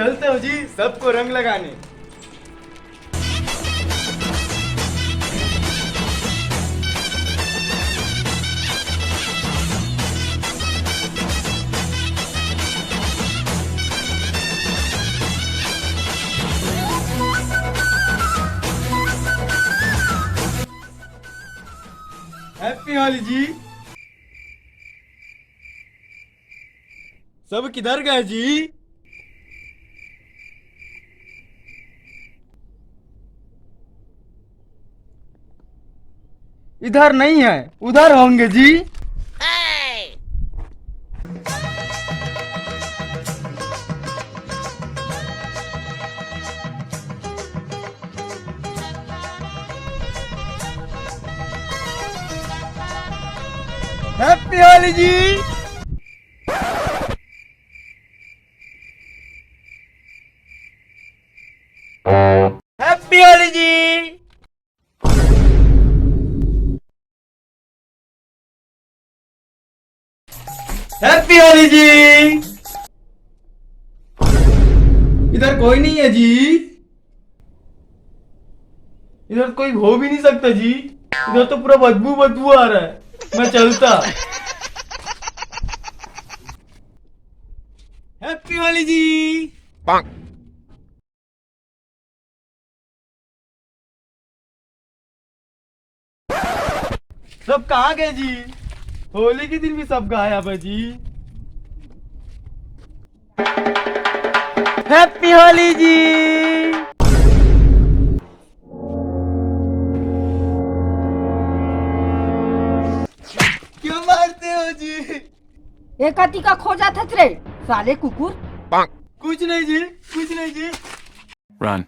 चलते हो जी सबको रंग लगाने। हैप्पी होली जी। सब किधर गए जी? इधर नहीं है, उधर होंगे जी। हैप्पी होली जी। हैप्पी होली जी। हैप्पी होली जी। इधर कोई नहीं है जी। इधर कोई हो भी नहीं सकता जी। इधर तो पूरा बदबू बदबू आ रहा है। मैं चलता। हैप्पी होली जी। सब कहाँ गए जी? होली के दिन भी सब गायब है जी। हैप्पी होली जी। क्यों मारते हो जी? एक अति का खो जाता रे साले कुकुर। कुछ नहीं जी, कुछ नहीं जी। Run.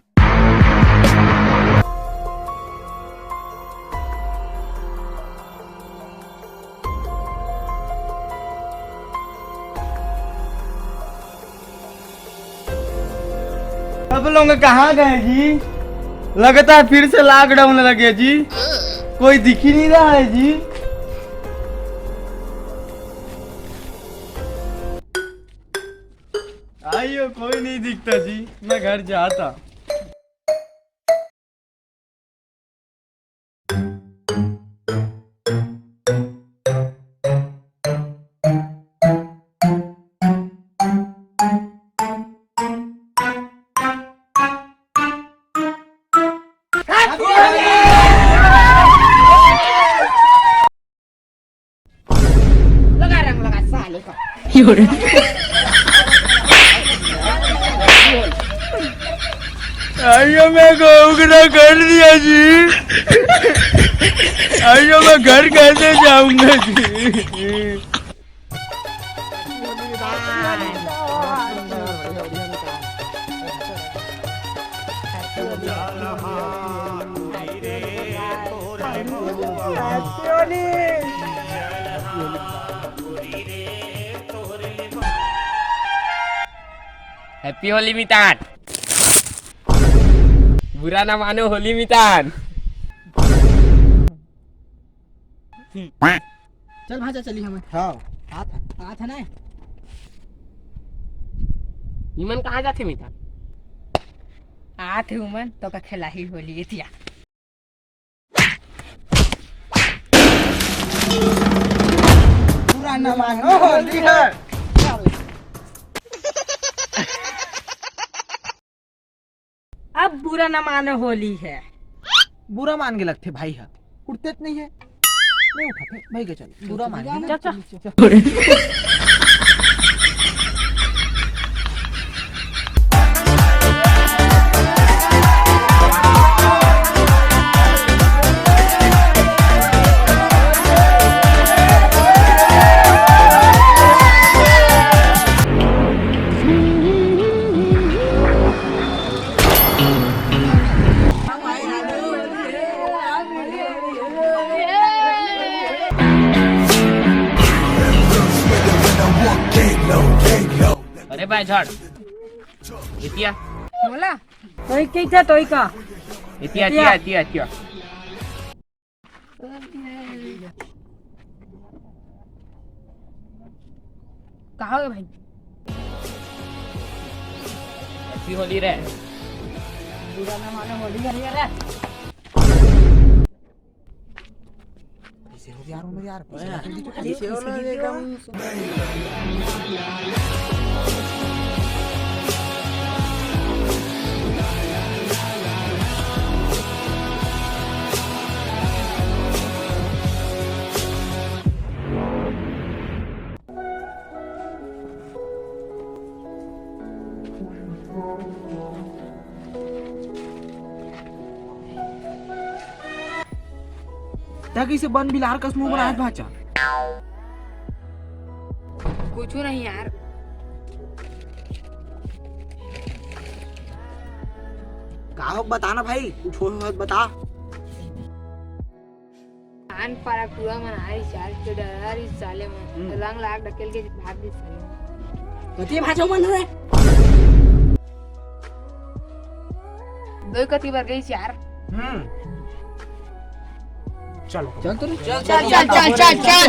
सब लोग कहाँ गए जी? लगता है फिर से लॉकडाउन लगे जी। कोई दिख ही नहीं रहा है जी। आइयो, कोई नहीं दिखता जी। मैं घर जाता। लगा रंग लगा साले का। आइयो, मैं उगना कर दिया जी। आइयो, मैं घर कैसे जाऊंगा जी? हैप्पी होली मितान। बुरा ना मानो होली मितान। चल भाजा चली हमें। हाँ। आ था ना। निमन कहाँ जाते मितान? आ थे उमन तो का खेला ही होली एतिया। पूरा ना मानो होली है। अब बुरा न मानो होली है। बुरा मान के लगते भाई है उठते नहीं है नहीं उठाते भाई के चलो बुरा मान के ना अरे भाई झाड़ इतिया बोला तोई के था तोई का इतिया इतिया इतिया इतिया कहाँ गए भाई? हैप्पी होली रे। बुरा ना मानो होली है रे। ऐसे हो यार उमर यार क्या किसे बन बिलार का मुंह बनाया भाचा कुछ नहीं यार। कहा बताना भाई कुछ हो बता। आन पारा पूरा मन आई चार के डर इस साले में रंग लाग ढकेल के भाग दी साले। कती भाजो मन रे दो कती बार गई चार। चलो चल तो चल चल चल चल चल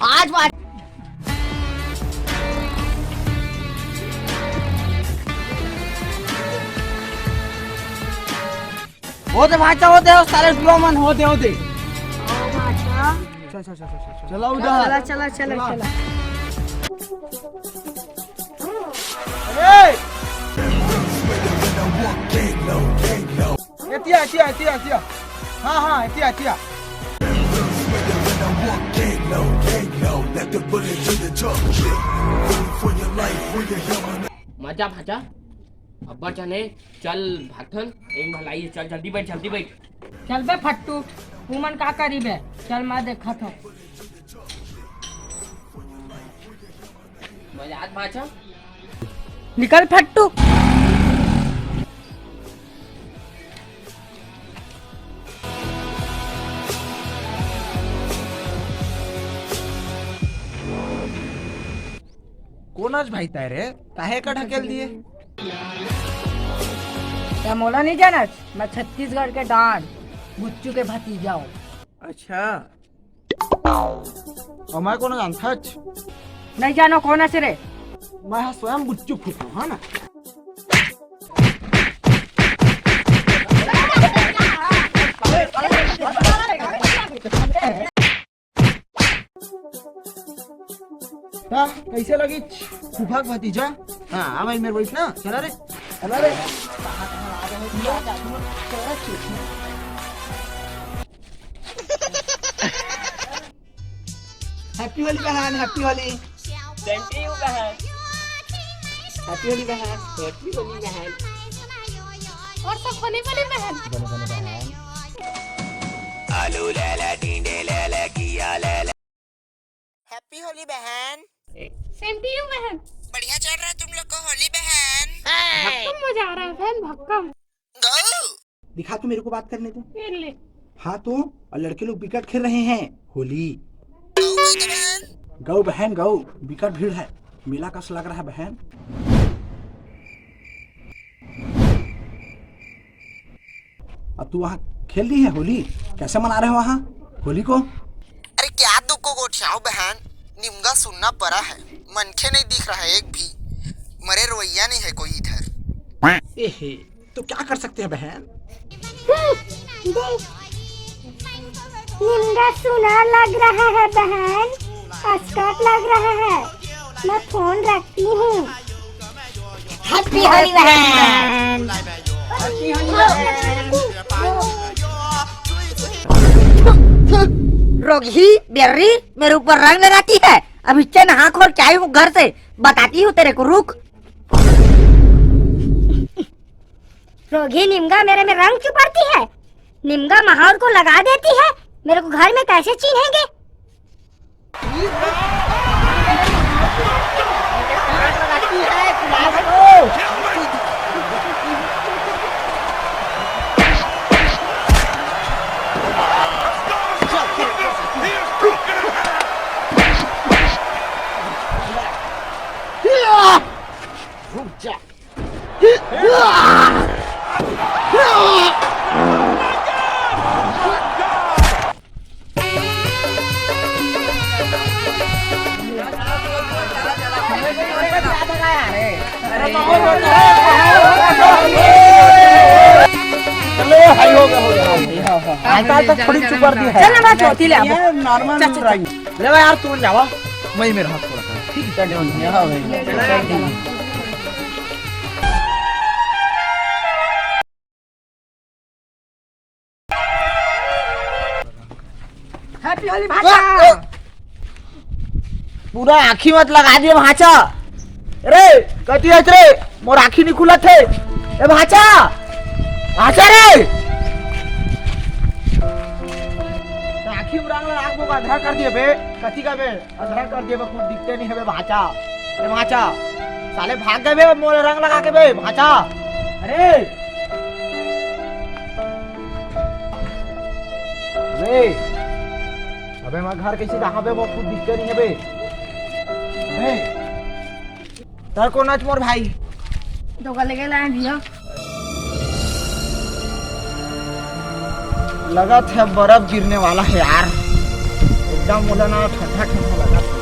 आज बात होते भाचा होते हो सारे पूरा मन होते चल चल चल चल चलो उधर चला चला चला चला। एतिया हाँ एतिया मजा भाजा अब्बा चने चल भागथन एक भलाई चल जल्दी बैठ चल बे फट्टू हुमन का करी बे चल मैं देखा था। मजा भाजा निकल फट्टू। कौन आज भाई तारे काहे का ढकेल दिए क्या मोला नहीं जाना मैं छत्तीसगढ़ के डांड बुच्चू के भतीजा हूँ। अच्छा और मैं कौन जानता नहीं जानो कौन है रे। मैं स्वयं बुच्चू फूटा है ना। कैसे लगी फूफा का भतीजा। हाँ भाई मेरे वही ना चला रे हैप्पी होली बहन हैप्पी होली थैंक यू बहन हैप्पी होली बहन हैप्पी होली बहन और सब बने बने बहन आलू लैला टींडे लैला किया लैला। हैप्पी होली बहन। सेम टू यू बहन। बढ़िया चल रहा है तुम लोग को होली बहन। भक्कम मजा आ रहा है बहन भक्कम। गौ दिखा तू मेरे को बात करने दे। फिर ले हाँ तो और लड़के लोग विकेट खेल रहे हैं होली। गौ गई तो बहन। गौ बहन गौ विकेट भीड़ है मेला कस लग रहा है बहन। अब तू वहाँ खेल रही है होली कैसे मना रहे हो वहाँ होली को। अरे क्या दुख को गोठियाओ बहन निमगा सुनना पड़ा है मनखे नहीं दिख रहा है एक भी मरे रवैया नहीं है कोई इधर। एहे तो क्या कर सकते हैं बहन। निमगा सुना लग रहा है बहन अस्कट लग रहा है मैं फोन रखती हूँ। हैप्पी होली बहन। रोगी बेर्री मेरे ऊपर रंग लगाती है। अभी चल नहा खोल के आई हूँ घर से बताती हूँ तेरे को रुक। रोगी निमगा मेरे में रंग चुपड़ती है निमगा माहौल को लगा देती है मेरे को घर में कैसे चिन्हेंगे। चलो हाई हो गया आता तक थोड़ी चुप कर दी है चल ना चौथी ले ये नॉर्मल ड्राइंग ले भाई यार तुम जाओ मैं मेरा हाथ थोड़ा कर ठीक है चल हां भाई हैप्पी होली भाचा पूरा आँखी मत लगा दिए भाचा रे कती है रे मोर आँखी नहीं खुला थे ए भाचा भाचा रे आँखी में रंग लगा को अधरा कर दिए बे कती का बे अधरा कर दिए बे कुछ दिखते नहीं है बे भाचा ए भाचा साले भाग गए बे मोर रंग लगा के बे भाचा अरे बे अबे मैं घर कैसे कहाँ पे वो कुछ दिखते नहीं है बे तर को नाच मोर भाई तो गले के लाए दिया लगा था बर्फ गिरने वाला है यार एकदम बोला ना ठंडा ठंडा लगा